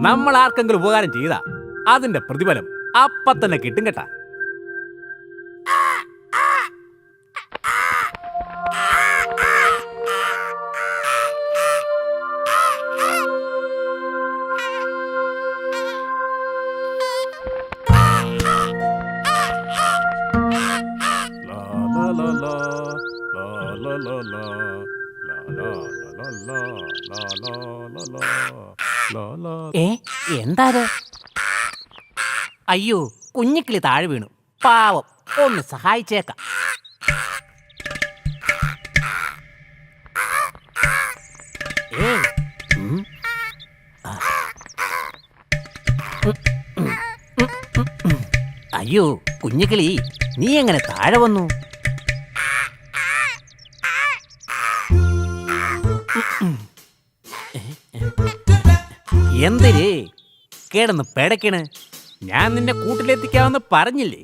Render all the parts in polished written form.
നമ്മൾ ആർക്കെങ്കിലും ഉപകാരം ചെയ്താ അതിന്റെ പ്രതിഫലം അപ്പ തന്നെ കിട്ടും കേട്ടാ. എന്താ അയ്യോ, കുഞ്ഞിക്കിളി താഴെ വീണു. പാവം, ഒന്ന് സഹായിച്ചേക്കാം. അയ്യോ കുഞ്ഞിക്കിളി, നീ എങ്ങനെ താഴെ വന്നു? എന്തിരേ കേടന്ന് പേടക്കണ്? ഞാൻ നിന്നെ കൂട്ടിലെത്തിക്കാമെന്ന് പറഞ്ഞില്ലേ?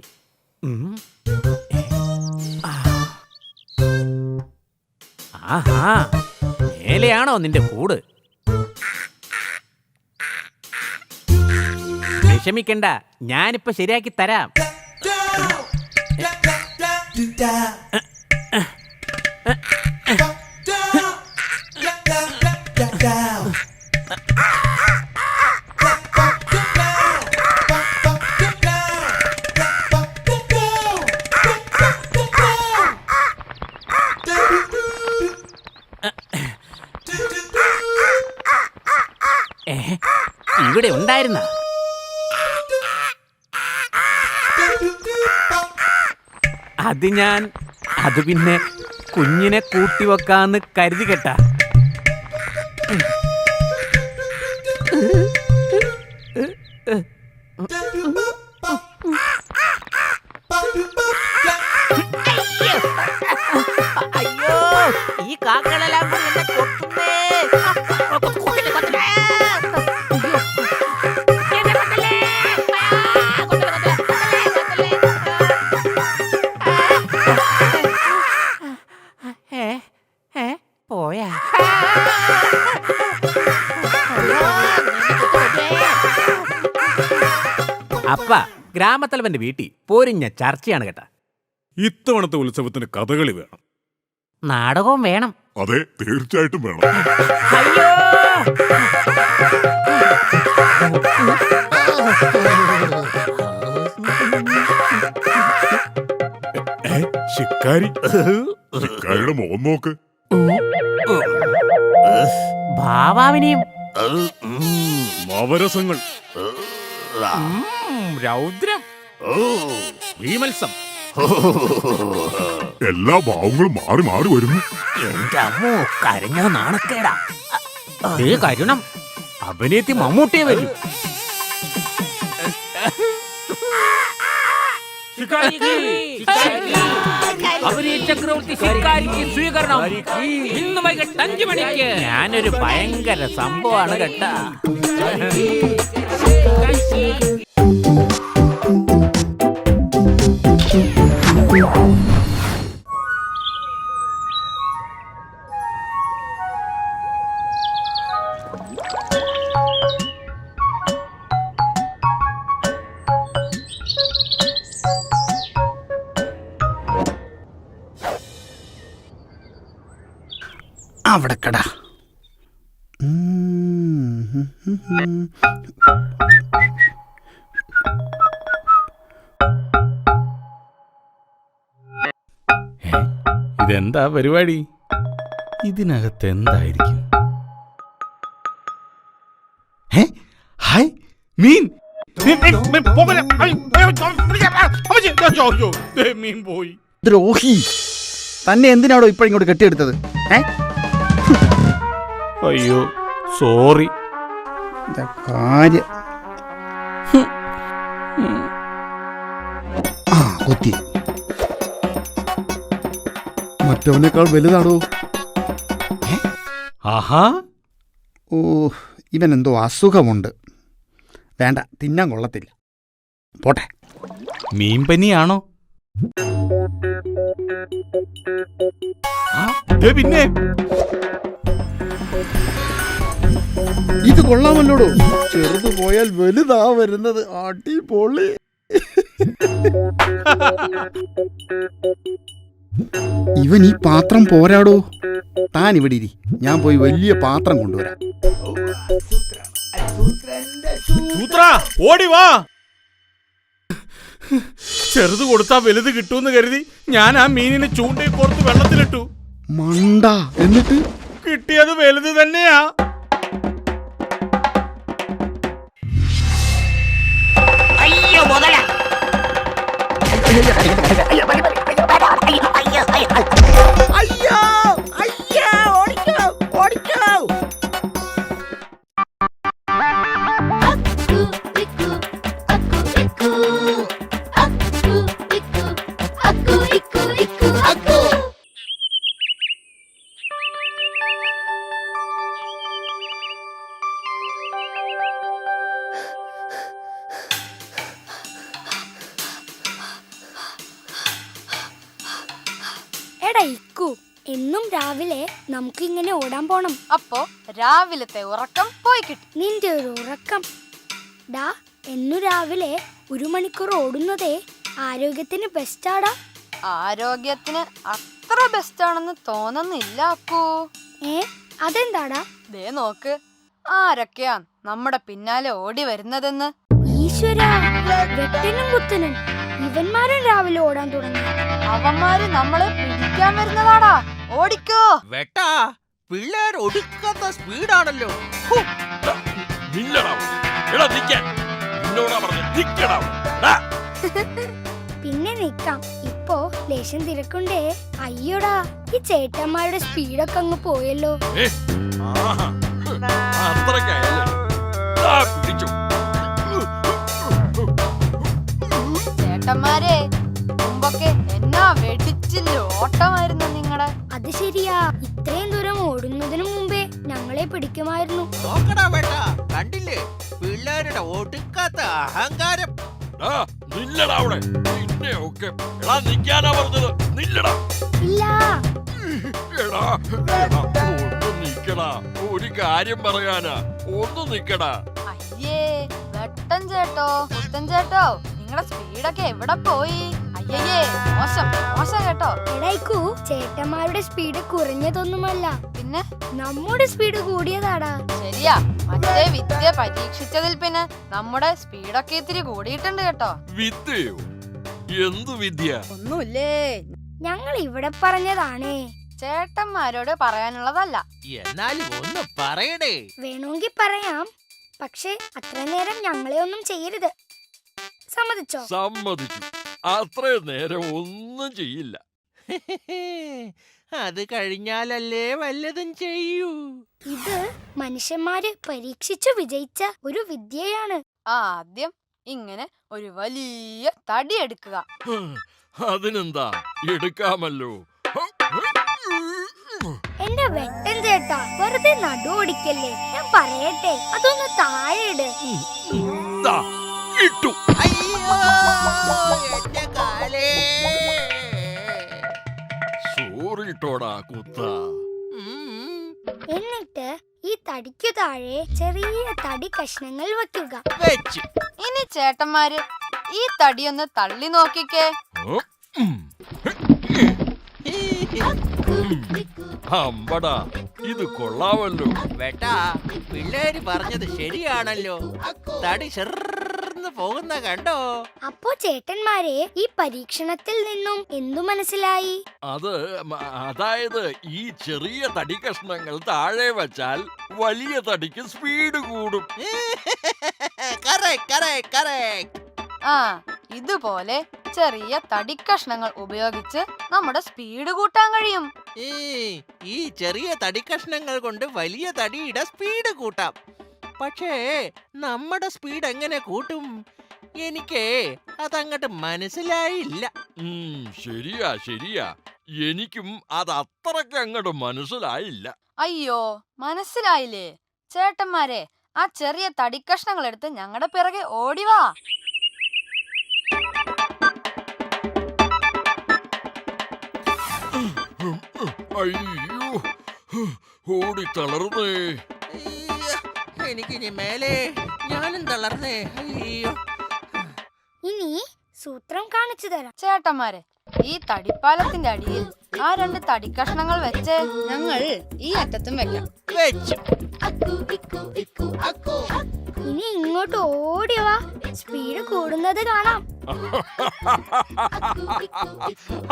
ആഹാ, മേലെയാണോ നിന്റെ കൂട്? വിഷമിക്കണ്ട, ഞാനിപ്പോ ശരിയാക്കി തരാം. ഇവിടെ ഉണ്ടായിരുന്ന അത് പിന്നെ കുഞ്ഞിനെ കൂട്ടിവെക്കാന്ന് കരുതി കേട്ടാ. അയ്യോ, ഈ കാക്കകളെല്ലാം എന്നെ കൊത്തുന്നേ. പോയാ അപ്പ ഗ്രാമത്തലവന്റെ വീട്ടിൽ പോരിഞ്ഞ ചർച്ചയാണ് കേട്ടാ. ഇത്തവണത്തെ ഉത്സവത്തിന് കഥകളി വേണം, നാടകവും വേണം. അതെ, തീർച്ചയായിട്ടും വേണം. അയ്യോ, ശിക്കാരിയുടെ മുഖം നോക്ക്. ഭാവാവിനെയും നവരസങ്ങൾ, രൗദ്രം, ഭീമത്സം, എല്ലാ ഭാവങ്ങളും മാറി മാറി വരുന്നു. എന്റെ അമ്മോ, കരഞ്ഞ നാണക്കേടാ. കരുണം, അഭിനയത്തി മമ്മൂട്ടിയെ വരും. ചക്രവർത്തി ശിക്കാരിക്ക് സ്വീകരണം ഇന്ന് വൈകിട്ട് 5 മണിക്ക്. ഞാനൊരു ഭയങ്കര സംഭവമാണ് കേട്ടാ. അവിടെ കട. ഇതെന്താ പരിപാടി? ഇതിനകത്ത് എന്തായിരിക്കും? ഹായ്, മീൻ. മീൻ പോയി. ദ്രോഹി, തന്നെ എന്തിനാണോ ഇപ്പോഴിങ്ങോട്ട് കെട്ടിയെടുത്തത്? അയ്യോ, സോറി. കാര്യം കൊത്തി മറ്റവനേക്കാൾ വലുതാണോ? ആഹാ, ഓ, ഇവനെന്തോ അസുഖമുണ്ട്. വേണ്ട, തിന്നാൻ കൊള്ളത്തില്ല. പോട്ടെ. മീൻ പനിയാണോ? പിന്നെ ഇത് കൊള്ളാമല്ലോടോ. ചെറുത് പോയാൽ വലുതാ വരുന്നത്. അടിപൊളി. ഇവൻ ഈ പാത്രം പോരാടോ. താൻ ഇവിടെ ഇരി, ഞാൻ പോയി വലിയ പാത്രം കൊണ്ടുവരാം. സൂത്ര ഓടി വാ. ചെറുത് കൊടുത്താ വലുത് കിട്ടൂന്ന് കരുതി ഞാൻ ആ മീനിനെ ചൂണ്ടയിൽ പുറത്ത് വെള്ളത്തിലിട്ടു. മണ്ട. എന്നിട്ട് കിട്ടിയത് വലുത് തന്നെയാ. എടാ ഇക്കു, എന്നും രാവിലെ നമുക്ക് ഇങ്ങനെ ഓടാൻ പോണം. അപ്പോ രാവിലത്തെ ഉറക്കം പോയി കിട്ടി. നിന്റെ ഒരു ഉറക്കം. ഡാ, എന്നു രാവിലെ 1 മണിക്കൂർ ഓടുന്നതേ ആരോഗ്യത്തിന് ബെസ്റ്റാടാ. ആരോഗ്യത്തിന് അത്ര ബെസ്റ്റ് ആണെന്ന് തോന്നുന്നില്ല അക്കു. അതെന്താടാ? ദേ നോക്ക്, ആരൊക്കെയാ നമ്മുടെ പിന്നാലെ ഓടി വരുന്നതെന്ന്. ഈശ്വരാ, വെട്ടനും കുത്തനും ഇവന്മാരും രാവിലെ ഓടാൻ തുടങ്ങി. അവന്മാര് നമ്മളെ പിടിക്കാൻ വരുന്നതാടാ. ഓടിക്കോ. വെട്ടാ, പിള്ളേർ ഒടുക്കാത്ത സ്പീഡാണല്ലോ. പിന്നെ നിക്കാം. ഇപ്പോ ലേശം തിരക്കുണ്ടേ. അയ്യോടാ, ഈ ചേട്ടന്മാരുടെ സ്പീഡൊക്കെ അങ്ങ് പോയല്ലോ. ചേട്ടന്മാരെ, മുമ്പൊക്കെ എന്നാ വെടിച്ചില്ല ഓട്ടമായിരുന്നു നിങ്ങടെ. അത് ശരിയാ, ഇത്രയും ദൂരം ഓടുന്നതിനു മുമ്പേ ഞങ്ങളെ പിടിക്കുമായിരുന്നു. നോക്കടാ വെട്ടാ, കണ്ടില്ലേ പിള്ളേരുടെ ഒടുക്കാത്ത അഹങ്കാരം. ഇല്ല, ഒരു കാര്യം പറയാനാ, ഒന്ന് നിക്കടാ. അയ്യേ, വെട്ടൻ ചേട്ടോ, പുത്തൻ ചേട്ടോ, നിങ്ങളുടെ സ്പീഡൊക്കെ എവിടെ പോയി? അയ്യേ, മോശം മോശം കേട്ടോ. എടായിക്കൂ, ചേട്ടന്മാരുടെ സ്പീഡ് കുറഞ്ഞതൊന്നുമല്ല, പിന്നെ നമ്മുടെ സ്പീഡ് കൂടിയതാടാ. ശരിയാ, മറ്റേ വിദ്യ പരീക്ഷിച്ചതിൽ പിന്നെ നമ്മുടെ സ്പീഡൊക്കെ ഇത്തിരി കൂടിയിട്ടുണ്ട് കേട്ടോ. വിദ്യയോ? എന്തു വിദ്യ? ഒന്നുമില്ലേ, ഞങ്ങൾ ഇവിടെ പറഞ്ഞതാണേ. ചേട്ടന്മാരോട് പറയാനുള്ളതല്ല. എന്നാലും ഒന്ന് പറയടേ. വേണമെങ്കിൽ പറയാം, പക്ഷെ അത്ര നേരം ഞങ്ങളെ ഒന്നും ചെയ്യരുത്. സമ്മതിച്ചോ? സമ്മതിച്ചു. അത്രയും നേരം ഒന്നും ചെയ്യില്ല. അത് കഴിഞ്ഞാലല്ലേ വല്ലതും ചെയ്യൂ. ഇത് മനുഷ്യന്മാര് പരീക്ഷിച്ചു വിജയിച്ച ഒരു വിദ്യയാണ്. ആദ്യം ഇങ്ങനെ ഒരു വലിയ തടി എടുക്കുക. അതിനെന്താ, എടുക്കാമല്ലോ. എന്റെ വെട്ടൻ ചേട്ടാ, വെറുതെ നടു ഓടിക്കല്ലേ. ഞാൻ പറയട്ടെ, അതൊന്ന് താഴെ ഇട്. ദാ, ഇട്ടു. സോറിട്ടോടാ കുത്ത. എന്നിട്ട് ഈ തടിക്കു താഴെ ചെറിയ തടി കഷ്ണങ്ങൾ വെക്കുക. വെച്ചു. ഇനി ചേട്ടന്മാര് ഈ തടിയൊന്ന് തള്ളി നോക്കിക്കേ. അമ്പടാ, ഇത് കൊള്ളാമല്ലോ. വെട്ടാ, പിള്ളേര് പറഞ്ഞത് ശരിയാണല്ലോ. തടി ചെറുന്ന് പോകുന്ന കണ്ടോ? അപ്പോ ചേട്ടന്മാരെ, ഈ പരീക്ഷണത്തിൽ നിന്നും എന്തു മനസ്സിലായി? അതായത് ഈ ചെറിയ തടി കഷ്ണങ്ങൾ താഴെ വച്ചാൽ വലിയ തടിക്ക് സ്പീഡ് കൂടും. ആ, ഇതുപോലെ ചെറിയ തടിക്കഷ്ണങ്ങൾ ഉപയോഗിച്ച് നമ്മുടെ സ്പീഡ് കൂട്ടാൻ കഴിയും. ഈ ചെറിയ തടിക്കഷ്ണങ്ങൾ കൊണ്ട് വലിയ തടിയുടെ സ്പീഡ് കൂട്ടാം. പക്ഷേ നമ്മുടെ സ്പീഡ് എങ്ങനെ കൂട്ടും? എനിക്ക് അതങ്ങോട്ട് മനസ്സിലായില്ല. ശരിയാ ശരിയാ, എനിക്കും അത് അത്രയ്ക്ക് അങ്ങോട്ട് മനസ്സിലായില്ല. അയ്യോ, മനസ്സിലായില്ലേ? ചേട്ടന്മാരെ, ആ ചെറിയ തടിക്കഷ്ണങ്ങൾ എടുത്ത് ഞങ്ങളുടെ പിറകെ ഓടിവാ. അയ്യോ, ഓടി തളർന്നേ. എനിക്കിനി മേലെ ഞാനും തളർന്നേ. അയ്യോ. ഇനി സൂത്രം കാണിച്ചു തരാം. ചേട്ടന്മാരെ, ഈ തടിപ്പാലത്തിന്റെ അടിയിൽ ആ 2 തടിക്കഷ്ണങ്ങൾ വെച്ച് ഞങ്ങൾ ഈ അറ്റത്തും വെക്കാം. വെച്ചു. ഇനി ഇങ്ങോട്ട് ഓടിവാ, സ്പീഡ് കൂടുന്നത് കാണാം.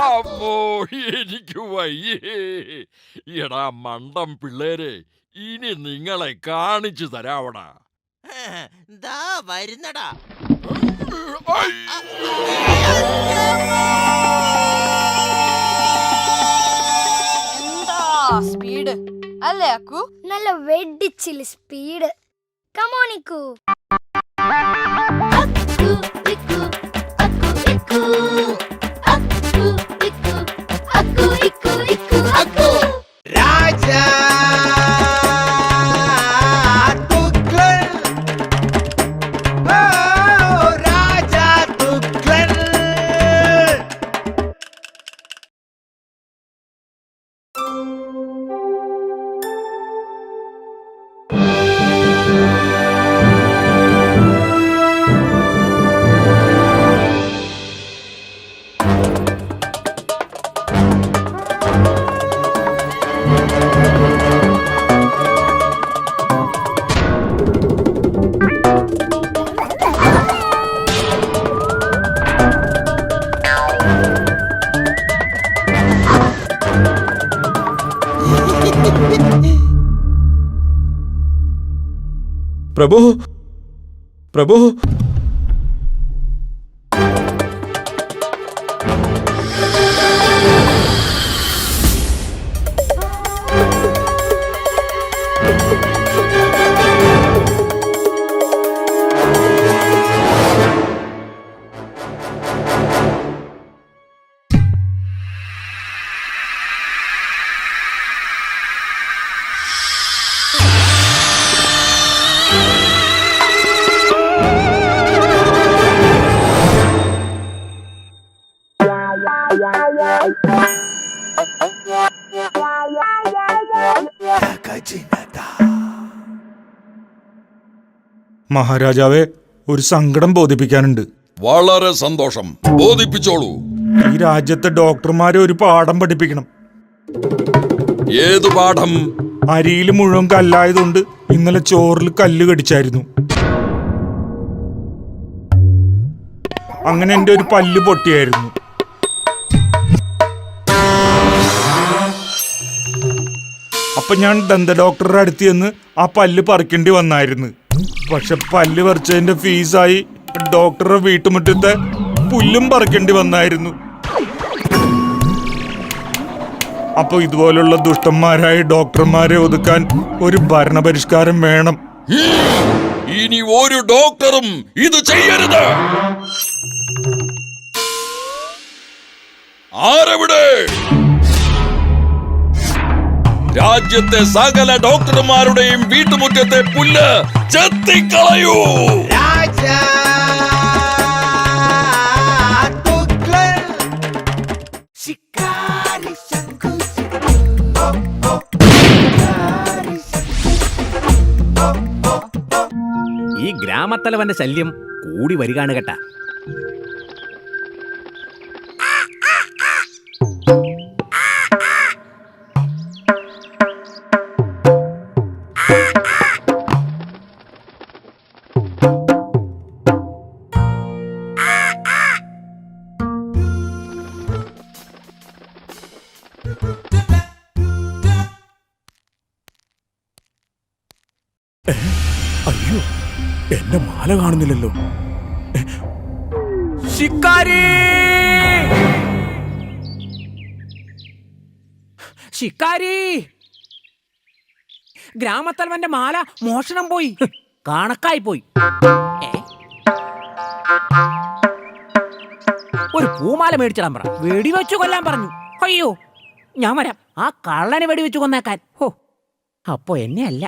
അമ്മോ, എനിക്ക് വയ്യേ. എടാ മണ്ടം പിള്ളേരെ, ഇനി നിങ്ങളെ കാണിച്ചു തരാവടാ. ദാ വരുന്നടാ. എന്താ സ്പീഡ് അല്ലേ അക്കു? നല്ല വെടിച്ചില് സ്പീഡ്. കമോണിക്കൂ. പ്രഭു, പ്രഭു, മഹാരാജാവെ, ഒരു സങ്കടം ബോധിപ്പിക്കാനുണ്ട്. വളരെ സന്തോഷം, ബോധിപ്പിച്ചോളൂ. ഈ രാജ്യത്തെ ഡോക്ടർമാരെ ഒരു പാഠം പഠിപ്പിക്കണം. ഏതു പാഠം? അരിയിൽ മുഴുവൻ കല്ലായതുകൊണ്ട് ഇന്നലെ ചോറിൽ കല്ല് കടിച്ചായിരുന്നു. അങ്ങനെ എൻ്റെ ഒരു പല്ല് പൊട്ടിയായിരുന്നു. അപ്പൊ ഞാൻ ദന്ത ഡോക്ടറുടെ അടുത്ത് ചെന്ന് ആ പല്ല് പറിക്കേണ്ടി വന്നായിരുന്നു. പക്ഷെ പല്ല് പറിച്ചതിന്റെ ഫീസായി ഡോക്ടറുടെ വീട്ടുമുറ്റത്തെ പുല്ലും പറിക്കേണ്ടി വന്നായിരുന്നു. അപ്പൊ ഇതുപോലുള്ള ദുഷ്ടന്മാരായ ഡോക്ടർമാരെ ഒതുക്കാൻ ഒരു ഭരണപരിഷ്കാരം വേണം. ഇനി ഒരു ഡോക്ടറും ഇത് ചെയ്യരുത്. ആരെവിടെ? രാജ്യത്തെ സകല ഡോക്ടർമാരുടെയും വീട്ടുമുറ്റത്തെ പുല്ല് ചെത്തിക്കളയൂ. ഈ ഗ്രാമത്തലവന്റെ ശല്യം കൂടി വരികയാണ് കേട്ടാ. അയ്യോ, എന്റെ മാല കാണുന്നില്ലല്ലോ. ശിക്കാരി! ശിക്കാരി! ഗ്രാമത്തലവന്റെ മാല മോഷണം പോയി. കണക്കായി പോയി. ഒരു പൂമാല മേടിച്ചിടാൻ പറ. വെടിവെച്ചു കൊല്ലാൻ പറഞ്ഞു. അയ്യോ, ഞാൻ വരാം. ആ കള്ളനെ വെടിവെച്ചു കൊന്നേക്കാൻ. ഹോ, അപ്പൊ എന്നെ അല്ല.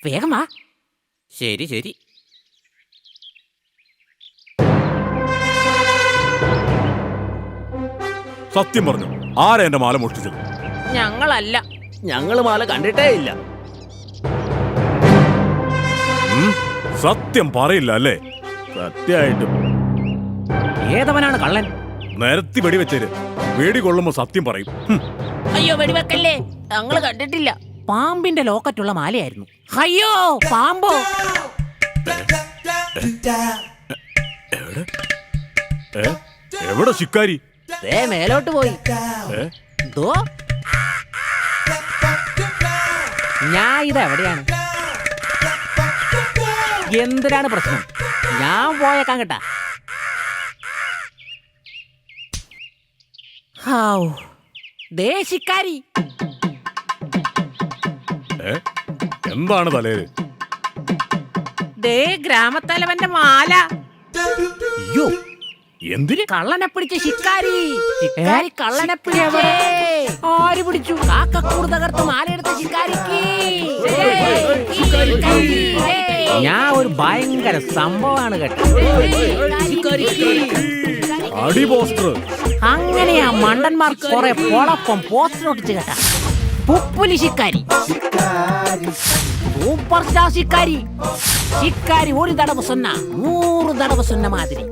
വേഗം വാ. ശരി ശരി. സത്യം പറഞ്ഞു, ആരാ എന്റെ മാല മോഷ്ടിച്ചത്? ഞങ്ങളല്ല, ഞങ്ങള് മാല കണ്ടിട്ടേ ഇല്ല. സത്യം പറയില്ല അല്ലേ? സത്യമായിട്ടും ഏതവനാണ് കള്ളൻ? നിരത്തി വെടിവെച്ചേര്. വെടി കൊള്ളുമ്പോ സത്യം പറയും. അയ്യോ വെടിവെക്കല്ലേ, ഞങ്ങള് കണ്ടിട്ടില്ല. പാമ്പിന്റെ ലോക്കറ്റുള്ള മാലയായിരുന്നു. അയ്യോ പാമ്പോ! എവിടെ ശിക്കാരി? ദേ മേലോട്ട് പോയി. ദോ. ഞാൻ ഇതെവിടെയാണ്? എന്തിനാണ് പ്രശ്നം? ഞാൻ പോയേക്കാൻ കേട്ടാ. ഹാവ്. ദേ ശിക്കാരി. എന്താണ് തലേര്? ദേ ഗ്രാമത്തലവന്റെ മാല. അയ്യോ, എന്തിന്? കള്ളനെ പിടിച്ച ശിക്കാരി. ശിക്കാരി കള്ളനെ പിടിച്ചേ. ആര് പിടിച്ചു? കാക്കക്കൂട് തകർത്ത് മാലയെടുത്ത ശിക്കാരിക്ക്. ഞാൻ ഒരു ഭയങ്കര സംഭവമാണ് കേട്ടോ. അടി പോസ്റ്റർ. അങ്ങനെയാ മണ്ടന്മാർ കുറെ പോളപ്പം പോസ്റ്റർ ഒട്ടിച്ച് കേട്ടാ. പുപ്പുലി ശിക്കാരി, സൂപ്പർ സ്റ്റാർ ശിക്കാരി. ശിക്കാരി ഒരു തടവ് சொன்னா 100 தடவை சொன்ன மாதிரி.